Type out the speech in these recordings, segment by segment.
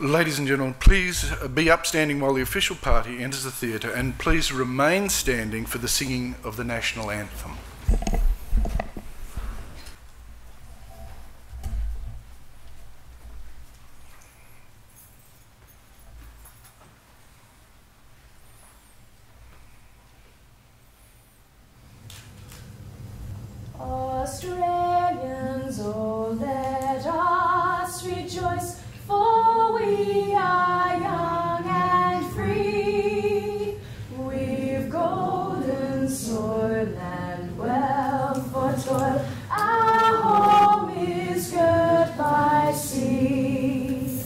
Ladies and gentlemen, please be upstanding while the official party enters the theatre, and please remain standing for the singing of the national anthem. Australians, oh, let us rejoice, for we are young and free. We've golden soil and wealth for toil. Our home is girt by sea.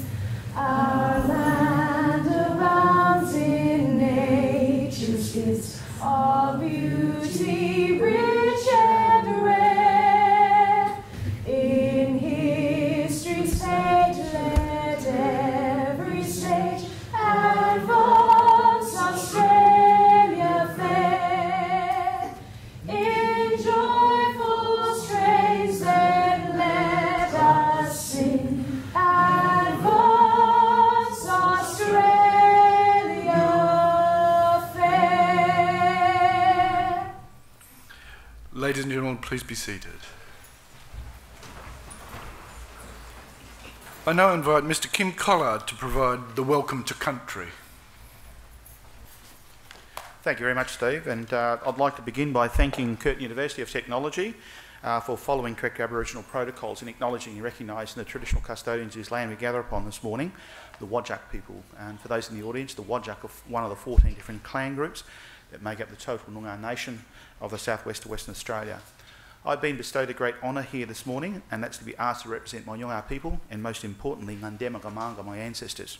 Our land abounds in nature's gifts of beauty, rich and rare. In history's page, let every stage advance Australia fair. In joyful strains, then let us sing, advance Australia fair. Ladies and gentlemen, please be seated. I now invite Mr. Kim Collard to provide the welcome to country. Thank you very much, Steve, and I'd like to begin by thanking Curtin University of Technology for following correct Aboriginal protocols and acknowledging and recognising the traditional custodians whose land we gather upon this morning, the Whadjuk people. And for those in the audience, the Whadjuk are one of the 14 different clan groups that make up the total Noongar nation of the southwest of Western Australia. I've been bestowed a great honour here this morning, and that's to be asked to represent my Noongar people, and most importantly, Mandurah Gamanga, my ancestors.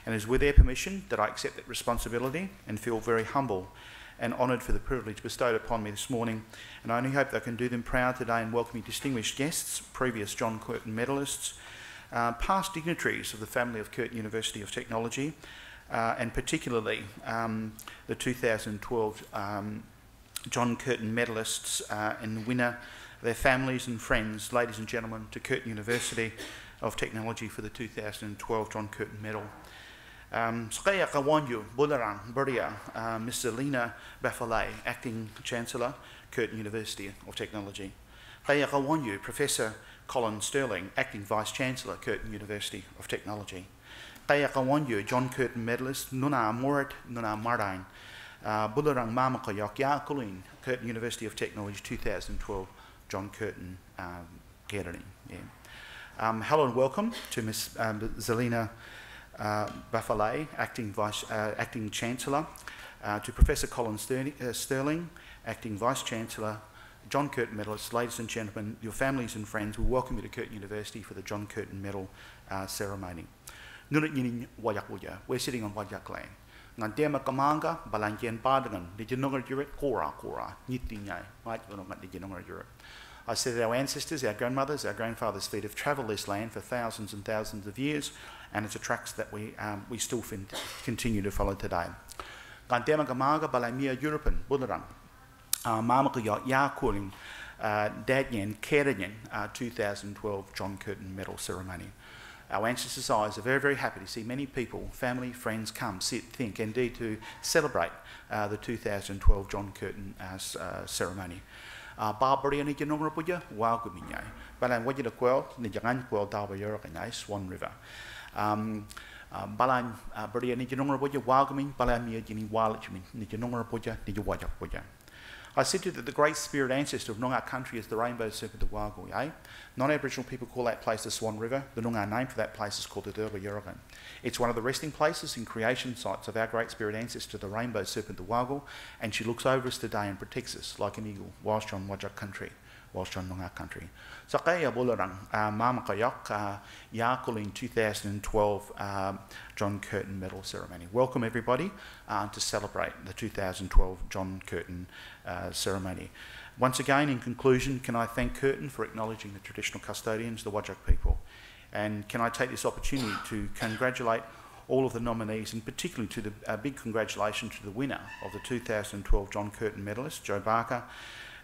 And it is with their permission that I accept that responsibility and feel very humble and honoured for the privilege bestowed upon me this morning. And I only hope that I can do them proud today in welcoming distinguished guests, previous John Curtin medalists, past dignitaries of the family of Curtin University of Technology, and particularly the 2012 John Curtin medalists and winner, their families and friends, ladies and gentlemen, to Curtin University of Technology for the 2012 John Curtin Medal. Skaya Kawanyu, Bularang, Burdia, Miss Zelina Bafalay, Acting Chancellor, Curtin University of Technology. Kaya Kawanyu, Professor Colin Sterling, Acting Vice Chancellor, Curtin University of Technology. Kaya Kawanyu, John Curtin Medalist, Nuna Morat, Nuna Mardain, Bularang Mamakayak Yakulin, Curtin University of Technology 2012 John Curtin Gathering. Hello and welcome to Miss Zelina Bafalay, Acting Chancellor, to Professor Colin Sterling, Acting Vice Chancellor, John Curtin Medalist. Ladies and gentlemen, your families and friends, we welcome you to Curtin University for the John Curtin Medal ceremony. We're sitting on Whadjuk land. Ngandema Kamanga, Balangian Bardagan, did you know Kora, Nitinyai, right? Did you know I said that our ancestors, our grandmothers, our grandfathers' feet have travelled this land for thousands and thousands of years, and it's a tracks that we still continue to follow today. Ngandema Kamanga, Balamia European, Bularang, Mamaka Yakuling, Dadyan, Keranyan, 2012 John Curtin Medal ceremony. Our ancestors' eyes are very, very happy to see many people, family, friends come, sit, think, and indeed to celebrate the 2012 John Curtin ceremony. Barbary ni janong rapuja, Waguminyai. Balan Wajida Quell, Nijangan Quell Dawayorkanai, Swan River. Balan Bria ni janong rapuja, Wagumin, Balamia Jini Walachmin, Nijanong rapuja, Nijawajapuja. I said to you that the great spirit ancestor of Noongar country is the rainbow serpent of Wago, Non-Aboriginal people call that place the Swan River. The Noongar name for that place is called the Durba Yorogan. It's one of the resting places and creation sites of our great spirit ancestor, the rainbow serpent of Wago, and she looks over us today and protects us like an eagle whilst you're on Whadjuk country, whilst you're on Noongar country. Sakaya Bularang, Mamakayak, Yakulin 2012 John Curtin Medal ceremony. Welcome everybody to celebrate the 2012 John Curtin ceremony. Once again, in conclusion, can I thank Curtin for acknowledging the traditional custodians, the Whadjuk people, and can I take this opportunity to congratulate all of the nominees, and particularly to a big congratulations to the winner of the 2012 John Curtin Medalist, Jo Barker,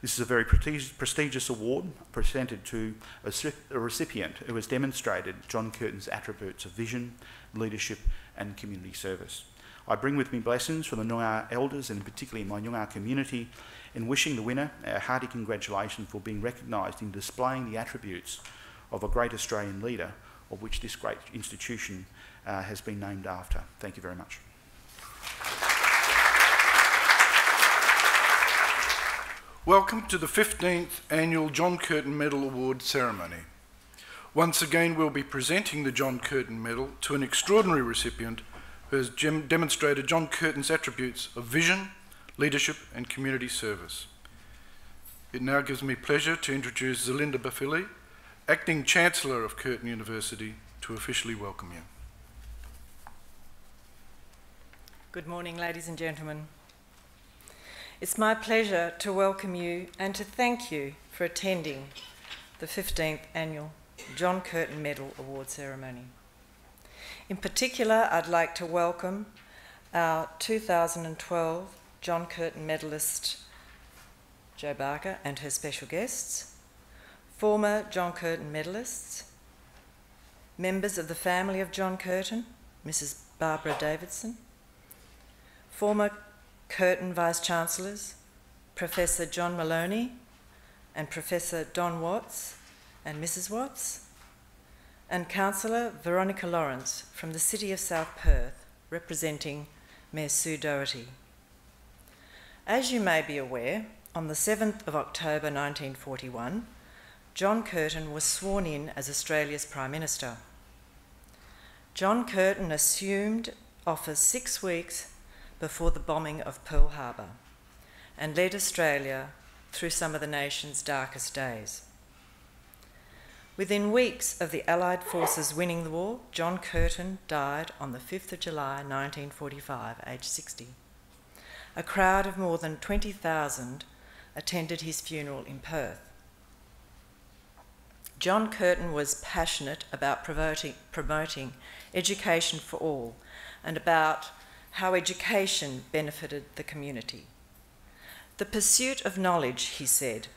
This is a very prestigious award presented to a recipient who has demonstrated John Curtin's attributes of vision, leadership and community service. I bring with me blessings from the Noongar elders and particularly my Noongar community in wishing the winner a hearty congratulations for being recognised in displaying the attributes of a great Australian leader of which this great institution has been named after. Thank you very much. Welcome to the 15th Annual John Curtin Medal Award Ceremony. Once again, we'll be presenting the John Curtin Medal to an extraordinary recipient who has demonstrated John Curtin's attributes of vision, leadership and community service. It now gives me pleasure to introduce Zelinda Bafili, Acting Chancellor of Curtin University, to officially welcome you. Good morning, ladies and gentlemen. It's my pleasure to welcome you and to thank you for attending the 15th Annual John Curtin Medal Award Ceremony. In particular, I'd like to welcome our 2012 John Curtin medalist Jo Barker and her special guests, former John Curtin medalists, members of the family of John Curtin, Mrs. Barbara Davidson, former Curtin Vice-Chancellors, Professor John Maloney and Professor Don Watts and Mrs. Watts, and Councillor Veronica Lawrence from the City of South Perth, representing Mayor Sue Doherty. As you may be aware, on the 7th of October 1941, John Curtin was sworn in as Australia's Prime Minister. John Curtin assumed office 6 weeks before the bombing of Pearl Harbor and led Australia through some of the nation's darkest days. Within weeks of the Allied forces winning the war, John Curtin died on the 5th of July 1945, aged 60. A crowd of more than 20,000 attended his funeral in Perth. John Curtin was passionate about promoting education for all and about how education benefited the community. The pursuit of knowledge, he said,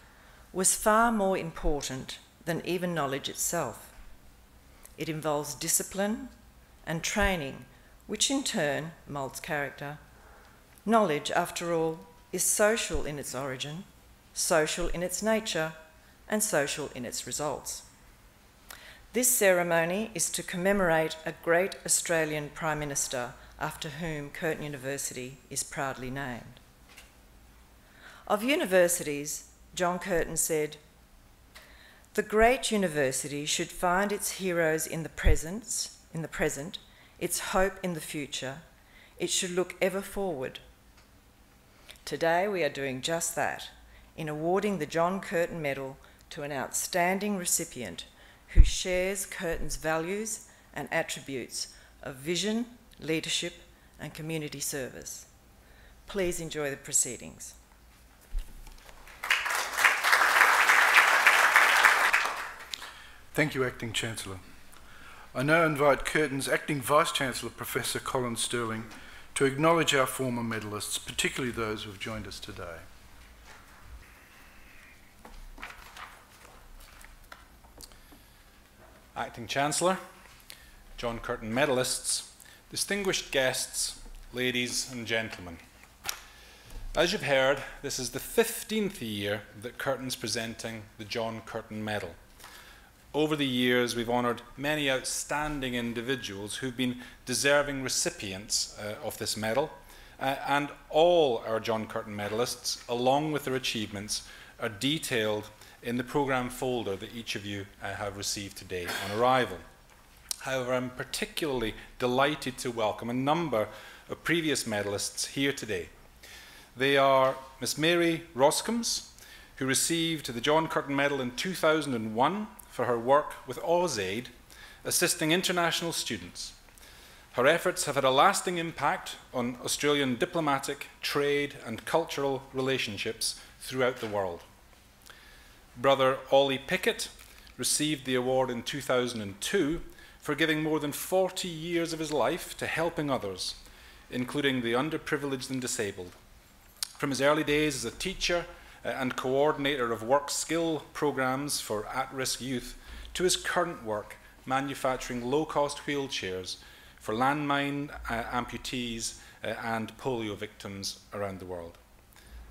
was far more important than even knowledge itself. It involves discipline and training, which in turn moulds character. Knowledge, after all, is social in its origin, social in its nature, and social in its results. This ceremony is to commemorate a great Australian Prime Minister after whom Curtin University is proudly named. Of universities, John Curtin said, "The great university should find its heroes in the present, its hope in the future. It should look ever forward." Today we are doing just that in awarding the John Curtin Medal to an outstanding recipient who shares Curtin's values and attributes of vision, leadership and community service. Please enjoy the proceedings. Thank you, Acting Chancellor. I now invite Curtin's Acting Vice-Chancellor, Professor Colin Sterling, to acknowledge our former medalists, particularly those who have joined us today. Acting Chancellor, John Curtin medalists, distinguished guests, ladies and gentlemen. As you've heard, this is the 15th year that Curtin's presenting the John Curtin Medal. Over the years, we've honoured many outstanding individuals who've been deserving recipients of this medal, and all our John Curtin medalists, along with their achievements, are detailed in the programme folder that each of you have received today on arrival. However, I'm particularly delighted to welcome a number of previous medalists here today. They are Miss Mary Roscombs, who received the John Curtin Medal in 2001 for her work with AusAid, assisting international students. Her efforts have had a lasting impact on Australian diplomatic, trade and cultural relationships throughout the world. Brother Ollie Pickett received the award in 2002 for giving more than 40 years of his life to helping others, including the underprivileged and disabled. From his early days as a teacher and coordinator of work skill programs for at-risk youth, to his current work manufacturing low-cost wheelchairs for landmine amputees and polio victims around the world.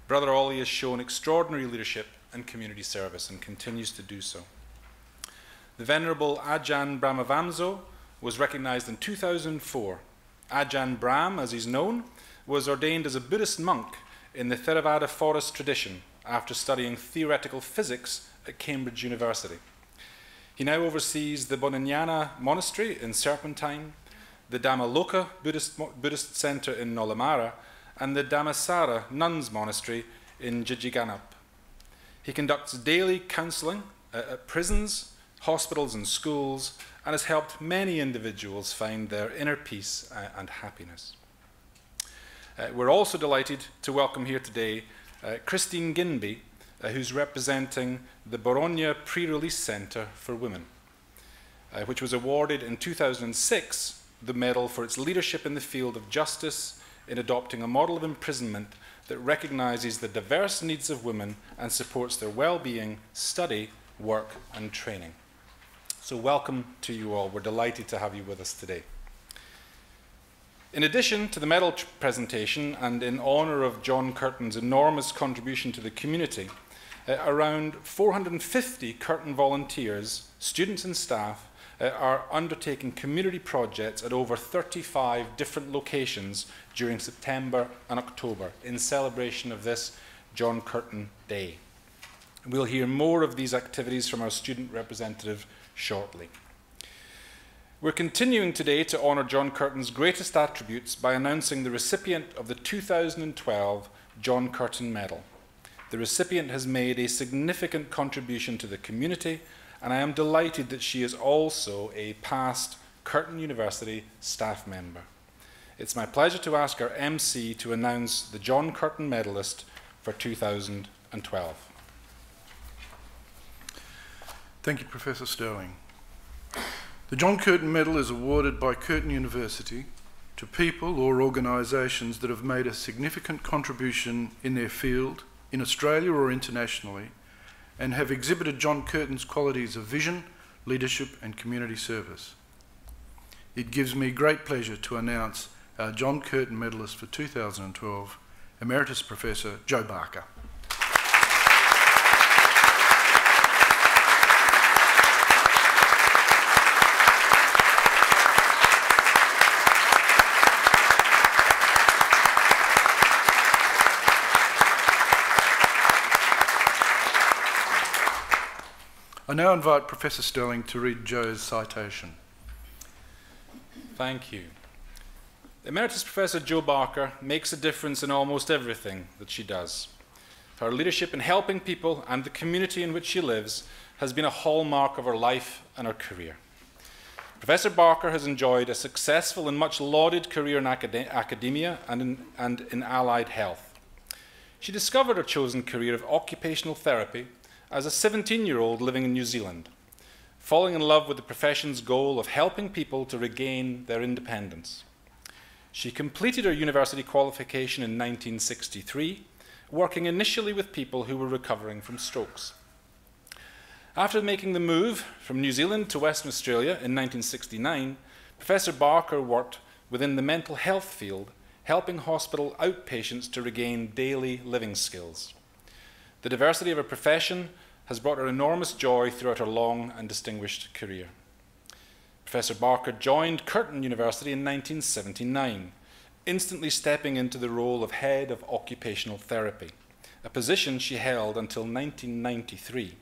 Brother Ollie has shown extraordinary leadership and community service and continues to do so. The Venerable Ajahn Brahmavamso was recognized in 2004. Ajahn Brahm, as he's known, was ordained as a Buddhist monk in the Theravada forest tradition after studying theoretical physics at Cambridge University. He now oversees the Bodhinyana Monastery in Serpentine, the Dhammaloka Buddhist Center in Nolamara, and the Dhammasara Nuns Monastery in Jijiganap. He conducts daily counselling at prisons, hospitals and schools, and has helped many individuals find their inner peace and happiness. We're also delighted to welcome here today Christine Ginby, who's representing the Bologna Pre-Release Centre for Women, which was awarded in 2006 the medal for its leadership in the field of justice in adopting a model of imprisonment that recognises the diverse needs of women and supports their well-being, study, work and training. So welcome to you all. We're delighted to have you with us today. In addition to the medal presentation, and in honour of John Curtin's enormous contribution to the community, around 450 Curtin volunteers, students and staff, are undertaking community projects at over 35 different locations during September and October in celebration of this John Curtin Day. We'll hear more of these activities from our student representative shortly. We're continuing today to honour John Curtin's greatest attributes by announcing the recipient of the 2012 John Curtin Medal. The recipient has made a significant contribution to the community, and I am delighted that she is also a past Curtin University staff member. It's my pleasure to ask our MC to announce the John Curtin Medalist for 2012. Thank you, Professor Sterling. The John Curtin Medal is awarded by Curtin University to people or organisations that have made a significant contribution in their field, in Australia or internationally, and have exhibited John Curtin's qualities of vision, leadership and community service. It gives me great pleasure to announce our John Curtin Medalist for 2012, Emeritus Professor Jo Barker. I now invite Professor Sterling to read Jo's citation. Thank you. Emeritus Professor Jo Barker makes a difference in almost everything that she does. Her leadership in helping people and the community in which she lives has been a hallmark of her life and her career. Professor Barker has enjoyed a successful and much lauded career in academia and in allied health. She discovered her chosen career of occupational therapy as a 17-year-old living in New Zealand, falling in love with the profession's goal of helping people to regain their independence. She completed her university qualification in 1963, working initially with people who were recovering from strokes. After making the move from New Zealand to Western Australia in 1969, Professor Barker worked within the mental health field, helping hospital outpatients to regain daily living skills. The diversity of her profession has brought her enormous joy throughout her long and distinguished career. Professor Barker joined Curtin University in 1979, instantly stepping into the role of Head of Occupational Therapy, a position she held until 1993.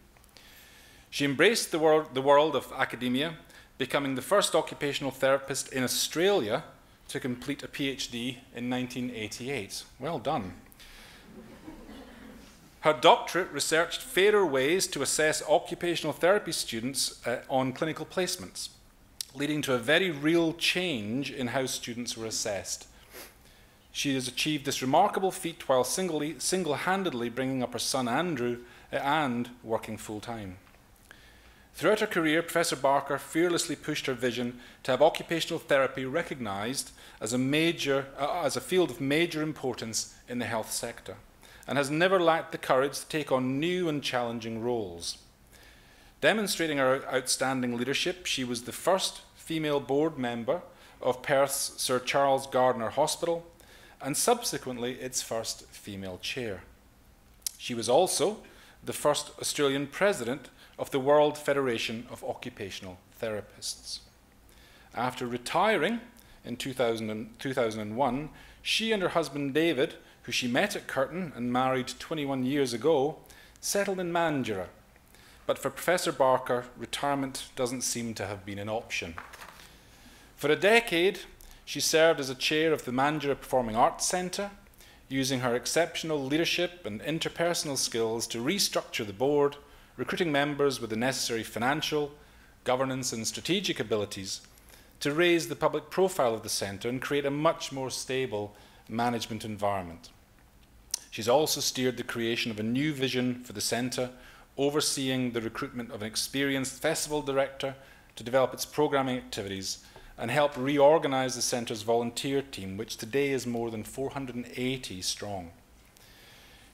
She embraced the world of academia, becoming the first occupational therapist in Australia to complete a PhD in 1988. Well done. Her doctorate researched fairer ways to assess occupational therapy students on clinical placements, leading to a very real change in how students were assessed. She has achieved this remarkable feat while single-handedly bringing up her son Andrew and working full-time. Throughout her career, Professor Barker fearlessly pushed her vision to have occupational therapy recognised as a field of major importance in the health sector, and has never lacked the courage to take on new and challenging roles. Demonstrating her outstanding leadership, she was the first female board member of Perth's Sir Charles Gardner Hospital, and subsequently its first female chair. She was also the first Australian president of the World Federation of Occupational Therapists. After retiring in 2001, she and her husband David, who she met at Curtin and married 21 years ago, settled in Mandurah. But for Professor Barker, retirement doesn't seem to have been an option. For a decade, she served as a chair of the Mandurah Performing Arts Centre, using her exceptional leadership and interpersonal skills to restructure the board, recruiting members with the necessary financial, governance and strategic abilities to raise the public profile of the centre and create a much more stable management environment. She's also steered the creation of a new vision for the centre, overseeing the recruitment of an experienced festival director to develop its programming activities and help reorganise the centre's volunteer team, which today is more than 480 strong.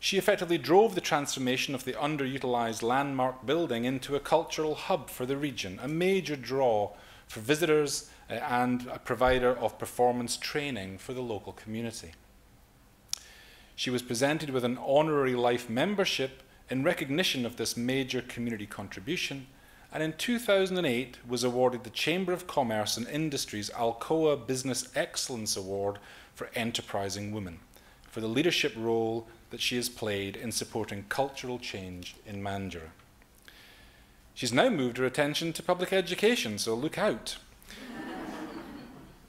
She effectively drove the transformation of the underutilised landmark building into a cultural hub for the region, a major draw for visitors and a provider of performance training for the local community. She was presented with an honorary life membership in recognition of this major community contribution, and in 2008 was awarded the Chamber of Commerce and Industry's Alcoa Business Excellence Award for Enterprising Women, for the leadership role that she has played in supporting cultural change in Mandurah. She's now moved her attention to public education, so look out.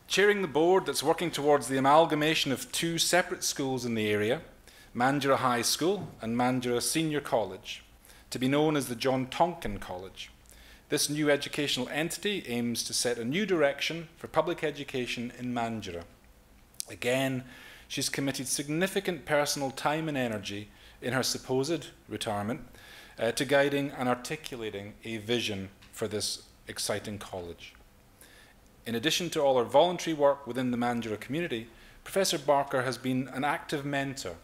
Chairing the board that's working towards the amalgamation of two separate schools in the area, Mandurah High School and Mandurah Senior College, to be known as the John Tonkin College. This new educational entity aims to set a new direction for public education in Mandurah. Again, she's committed significant personal time and energy in her supposed retirement to guiding and articulating a vision for this exciting college. In addition to all her voluntary work within the Mandurah community, Professor Barker has been an active mentor,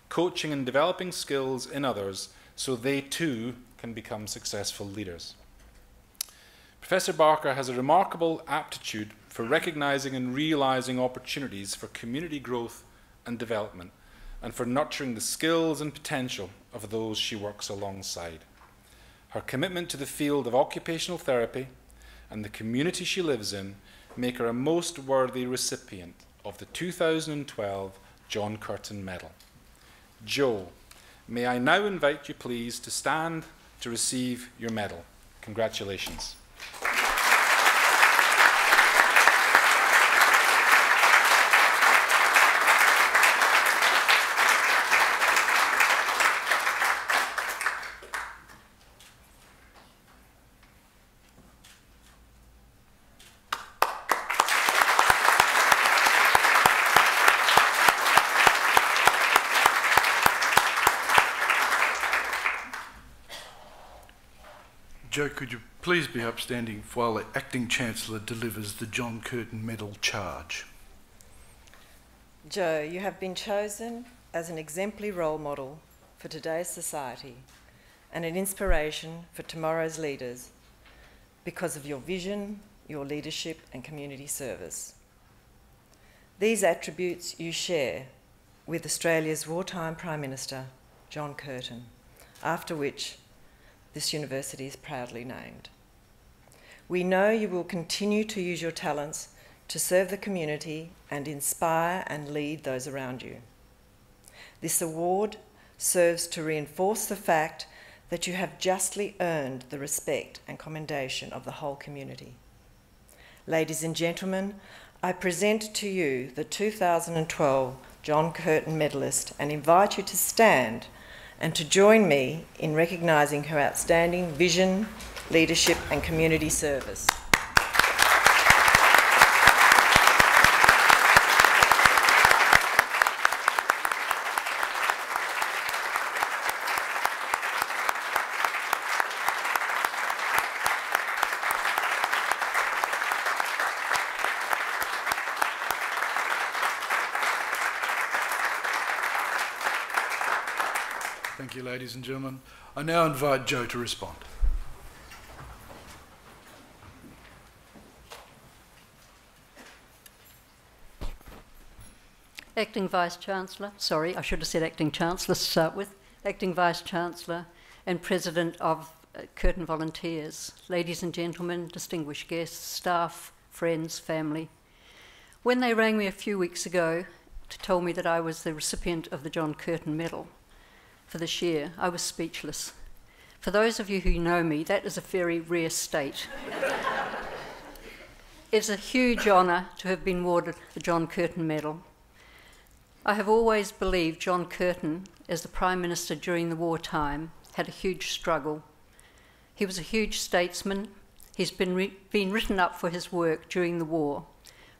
coaching and developing skills in others so they too can become successful leaders. Professor Barker has a remarkable aptitude for recognising and realising opportunities for community growth and development, and for nurturing the skills and potential of those she works alongside. Her commitment to the field of occupational therapy and the community she lives in make her a most worthy recipient of the 2012 John Curtin Medal. Jo, may I now invite you please to stand to receive your medal. Congratulations. Jo, could you please be upstanding while the Acting Chancellor delivers the John Curtin Medal charge? Jo, you have been chosen as an exemplary role model for today's society and an inspiration for tomorrow's leaders because of your vision, your leadership and community service. These attributes you share with Australia's wartime Prime Minister, John Curtin, after which this university is proudly named. We know you will continue to use your talents to serve the community and inspire and lead those around you. This award serves to reinforce the fact that you have justly earned the respect and commendation of the whole community. Ladies and gentlemen, I present to you the 2012 John Curtin Medalist and invite you to stand and to join me in recognising her outstanding vision, leadership and community service. Thank you, ladies and gentlemen. I now invite Jo to respond. Acting Vice-Chancellor, sorry, I should have said Acting Chancellor to start with, Acting Vice-Chancellor and President of Curtin Volunteers, ladies and gentlemen, distinguished guests, staff, friends, family. When they rang me a few weeks ago to tell me that I was the recipient of the John Curtin Medal for this year, I was speechless. For those of you who know me, that is a very rare state. It's a huge honour to have been awarded the John Curtin Medal. I have always believed John Curtin, as the Prime Minister during the wartime, had a huge struggle. He was a huge statesman. He's been written up for his work during the war.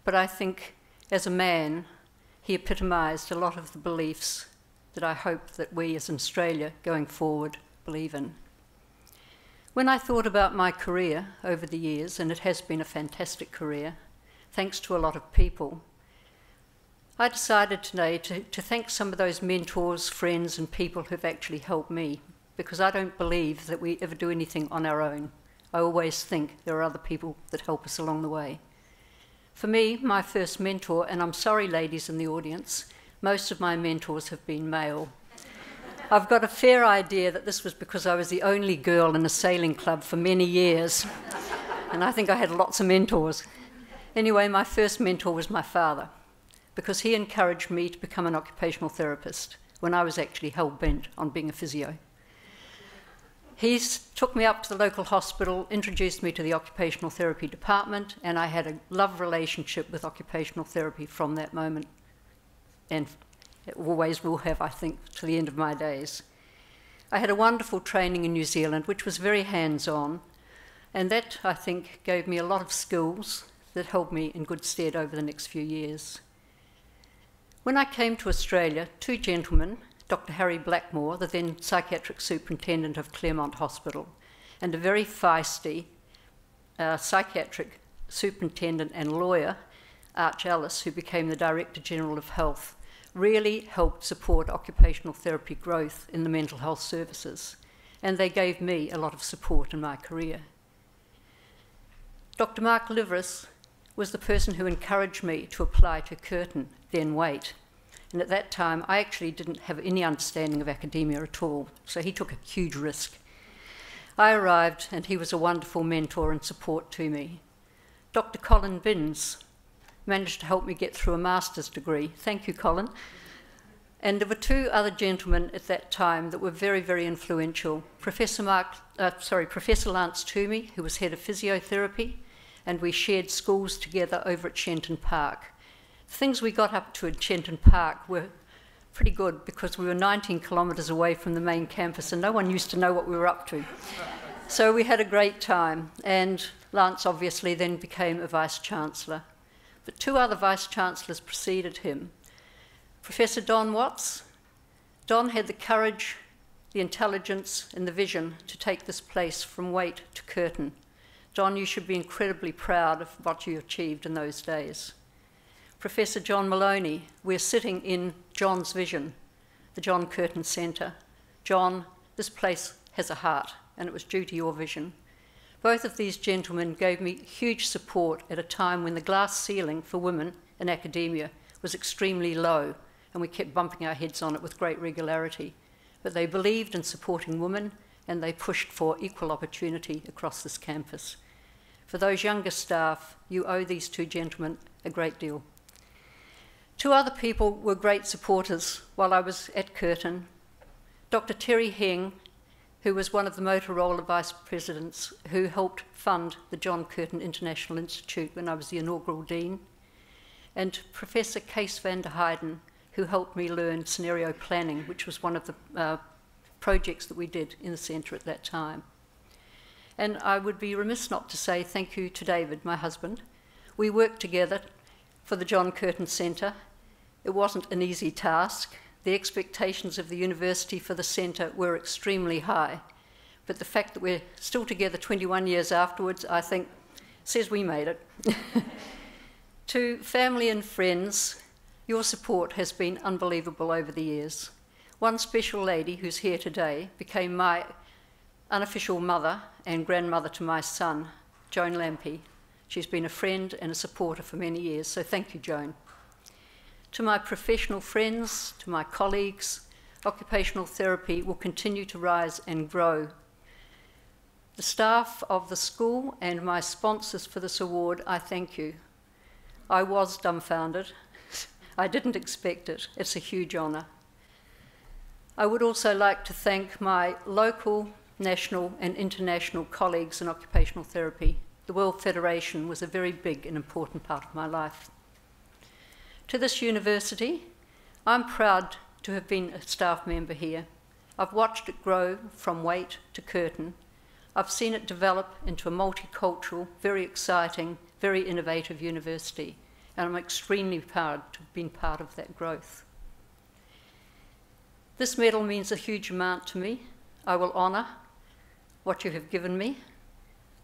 But I think, as a man, he epitomised a lot of the beliefs that I hope that we as Australia going forward believe in. When I thought about my career over the years, and it has been a fantastic career, thanks to a lot of people, I decided today to thank some of those mentors, friends and people who've actually helped me, because I don't believe that we ever do anything on our own. I always think there are other people that help us along the way. For me, my first mentor, and I'm sorry ladies in the audience, most of my mentors have been male. I've got a fair idea that this was because I was the only girl in a sailing club for many years, and I think I had lots of mentors. Anyway, my first mentor was my father, because he encouraged me to become an occupational therapist when I was actually hell-bent on being a physio. He took me up to the local hospital, introduced me to the occupational therapy department, and I had a love relationship with occupational therapy from that moment, and it always will have, I think, to the end of my days. I had a wonderful training in New Zealand, which was very hands-on, and that, I think, gave me a lot of skills that held me in good stead over the next few years. When I came to Australia, two gentlemen, Dr. Harry Blackmore, the then psychiatric superintendent of Claremont Hospital, and a very feisty psychiatric superintendent and lawyer, Arch Ellis, who became the Director General of Health, really helped support occupational therapy growth in the mental health services, and they gave me a lot of support in my career. Dr. Mark Liveris was the person who encouraged me to apply to Curtin, then Waite. And at that time, I actually didn't have any understanding of academia at all, so he took a huge risk. I arrived, and he was a wonderful mentor and support to me. Dr. Colin Binns managed to help me get through a master's degree. Thank you, Colin. And there were two other gentlemen at that time that were very, very influential. Professor Lance Toomey, who was head of physiotherapy, and we shared schools together over at Shenton Park. Things we got up to at Shenton Park were pretty good because we were 19 kilometres away from the main campus and no one used to know what we were up to. So we had a great time, and Lance obviously then became a Vice-Chancellor. But two other Vice-Chancellors preceded him. Professor Don Watts. Don had the courage, the intelligence and the vision to take this place from Waite to Curtin. Don, you should be incredibly proud of what you achieved in those days. Professor John Maloney, we're sitting in John's vision, the John Curtin Centre. John, this place has a heart, and it was due to your vision. Both of these gentlemen gave me huge support at a time when the glass ceiling for women in academia was extremely low, and we kept bumping our heads on it with great regularity. But they believed in supporting women, and they pushed for equal opportunity across this campus. For those younger staff, you owe these two gentlemen a great deal. Two other people were great supporters while I was at Curtin. Dr. Terry Heng, who was one of the Motorola vice presidents who helped fund the John Curtin International Institute when I was the inaugural dean, and Professor Kees van der Heijden, who helped me learn scenario planning, which was one of the projects that we did in the centre at that time. And I would be remiss not to say thank you to David, my husband. We worked together for the John Curtin Centre. It wasn't an easy task. The expectations of the university for the centre were extremely high. But the fact that we're still together 21 years afterwards, I think, says we made it. To family and friends, your support has been unbelievable over the years. One special lady who's here today became my unofficial mother and grandmother to my son, Joan Lampy. She's been a friend and a supporter for many years, so thank you, Joan. To my professional friends, to my colleagues, occupational therapy will continue to rise and grow. The staff of the school and my sponsors for this award, I thank you. I was dumbfounded. I didn't expect it. It's a huge honour. I would also like to thank my local, national and international colleagues in occupational therapy. The World Federation was a very big and important part of my life. To this university, I'm proud to have been a staff member here. I've watched it grow from Waite to Curtin. I've seen it develop into a multicultural, very exciting, very innovative university, and I'm extremely proud to have been part of that growth. This medal means a huge amount to me. I will honour what you have given me.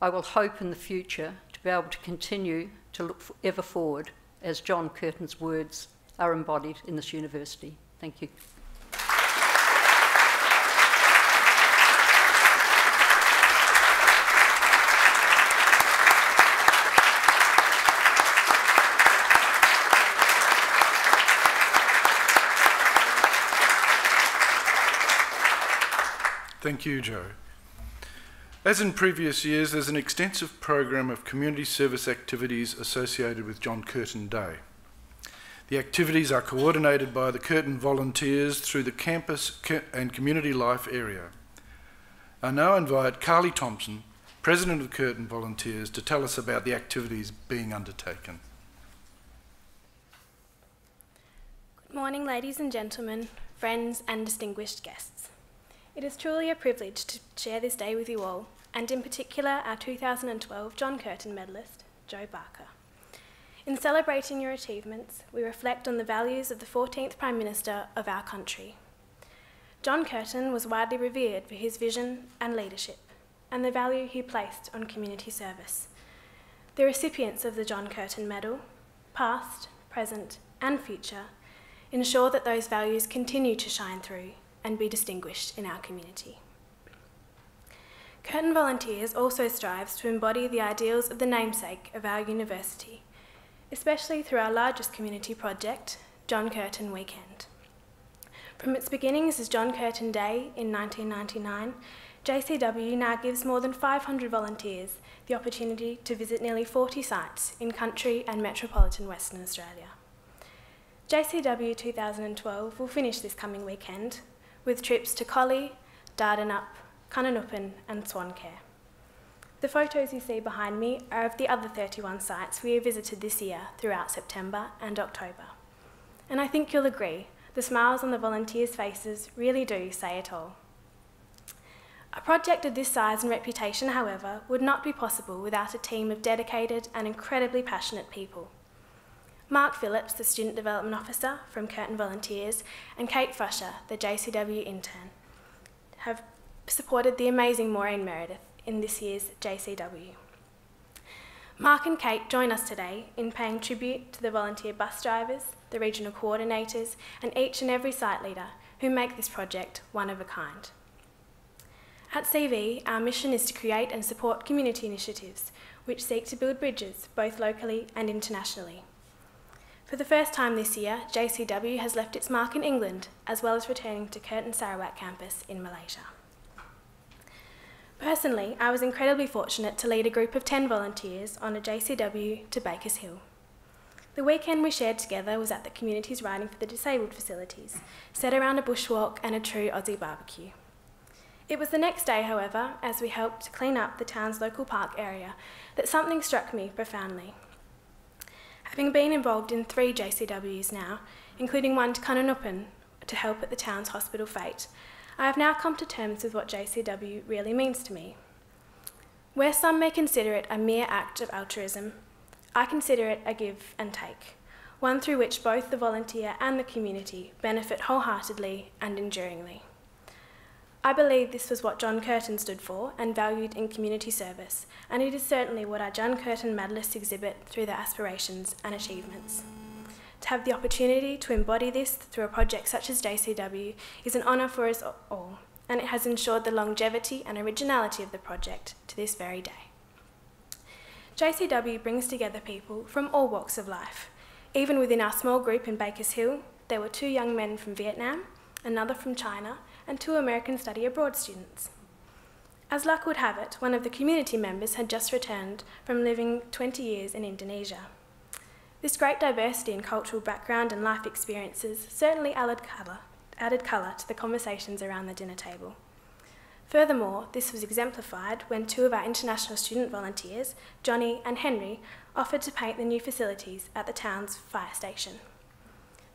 I will hope in the future to be able to continue to look ever forward as John Curtin's words are embodied in this university. Thank you. Thank you, Jo. As in previous years, there's an extensive program of community service activities associated with John Curtin Day. The activities are coordinated by the Curtin volunteers through the campus and community life area. I now invite Carly Thompson, President of the Curtin Volunteers, to tell us about the activities being undertaken. Good morning, ladies and gentlemen, friends and distinguished guests. It is truly a privilege to share this day with you all, and in particular our 2012 John Curtin Medalist, Jo Barker. In celebrating your achievements, we reflect on the values of the 14th Prime Minister of our country. John Curtin was widely revered for his vision and leadership, and the value he placed on community service. The recipients of the John Curtin Medal, past, present and future, ensure that those values continue to shine through and be distinguished in our community. Curtin Volunteers also strives to embody the ideals of the namesake of our university, especially through our largest community project, John Curtin Weekend. From its beginnings as John Curtin Day in 1999, JCW now gives more than 500 volunteers the opportunity to visit nearly 40 sites in country and metropolitan Western Australia. JCW 2012 will finish this coming weekend with trips to Collie, Dardanup, Cunanuppin and Swancare. The photos you see behind me are of the other 31 sites we have visited this year throughout September and October. And I think you'll agree, the smiles on the volunteers' faces really do say it all. A project of this size and reputation, however, would not be possible without a team of dedicated and incredibly passionate people. Mark Phillips, the Student Development Officer from Curtin Volunteers, and Kate Frusher, the JCW intern, have supported the amazing Maureen Meredith in this year's JCW. Mark and Kate join us today in paying tribute to the volunteer bus drivers, the regional coordinators, and each and every site leader who make this project one of a kind. At CV, our mission is to create and support community initiatives which seek to build bridges both locally and internationally. For the first time this year, JCW has left its mark in England, as well as returning to Curtin Sarawak campus in Malaysia. Personally, I was incredibly fortunate to lead a group of 10 volunteers on a JCW to Bakers Hill. The weekend we shared together was at the Communities Riding for the Disabled facilities, set around a bushwalk and a true Aussie barbecue. It was the next day, however, as we helped to clean up the town's local park area, that something struck me profoundly. Having been involved in 3 JCWs now, including one to Cunanuppin to help at the town's hospital fete, I have now come to terms with what JCW really means to me. Where some may consider it a mere act of altruism, I consider it a give and take, one through which both the volunteer and the community benefit wholeheartedly and enduringly. I believe this was what John Curtin stood for and valued in community service, and it is certainly what our John Curtin medalists exhibit through their aspirations and achievements. To have the opportunity to embody this through a project such as JCW is an honour for us all, and it has ensured the longevity and originality of the project to this very day. JCW brings together people from all walks of life. Even within our small group in Bakers Hill, there were 2 young men from Vietnam, another from China, and 2 American study abroad students. As luck would have it, one of the community members had just returned from living 20 years in Indonesia. This great diversity in cultural background and life experiences certainly added colour to the conversations around the dinner table. Furthermore, this was exemplified when 2 of our international student volunteers, Johnny and Henry, offered to paint the new facilities at the town's fire station.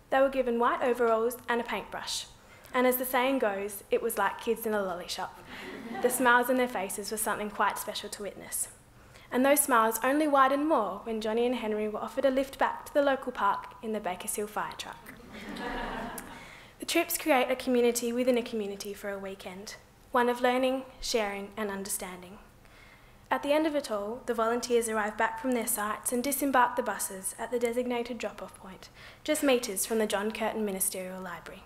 They were given white overalls and a paintbrush, and as the saying goes, it was like kids in a lolly shop. The smiles on their faces were something quite special to witness. And those smiles only widened more when Johnny and Henry were offered a lift back to the local park in the Bakers Hill fire truck. The trips create a community within a community for a weekend, one of learning, sharing and understanding. At the end of it all, the volunteers arrive back from their sites and disembark the buses at the designated drop-off point, just metres from the John Curtin Ministerial Library.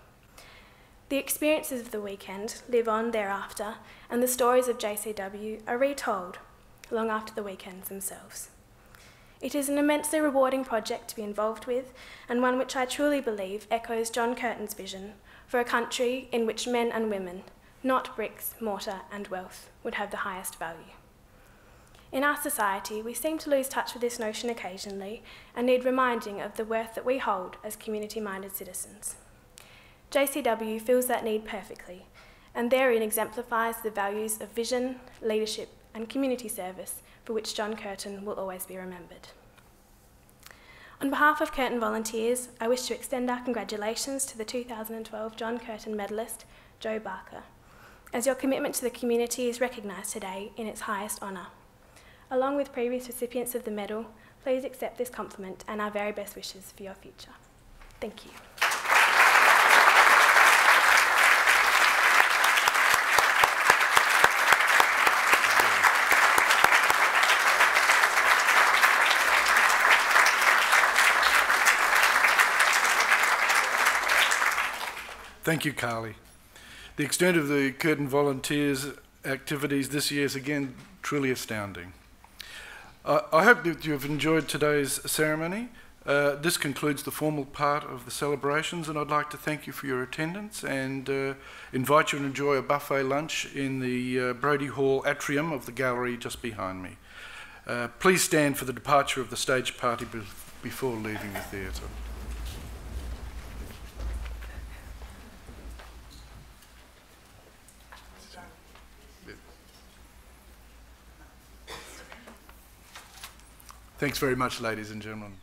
The experiences of the weekend live on thereafter, and the stories of JCW are retold long after the weekends themselves. It is an immensely rewarding project to be involved with, and one which I truly believe echoes John Curtin's vision for a country in which men and women, not bricks, mortar and wealth, would have the highest value. In our society, we seem to lose touch with this notion occasionally and need reminding of the worth that we hold as community-minded citizens. JCW fills that need perfectly, and therein exemplifies the values of vision, leadership and community service for which John Curtin will always be remembered. On behalf of Curtin volunteers, I wish to extend our congratulations to the 2012 John Curtin medalist, Jo Barker, as your commitment to the community is recognised today in its highest honour. Along with previous recipients of the medal, please accept this compliment and our very best wishes for your future. Thank you. Thank you, Carly. The extent of the Curtin volunteers' activities this year is again truly astounding. I hope that you have enjoyed today's ceremony. This concludes the formal part of the celebrations, and I'd like to thank you for your attendance and invite you to enjoy a buffet lunch in the Brodie Hall atrium of the gallery just behind me. Please stand for the departure of the stage party before leaving the theatre. Thanks very much, ladies and gentlemen.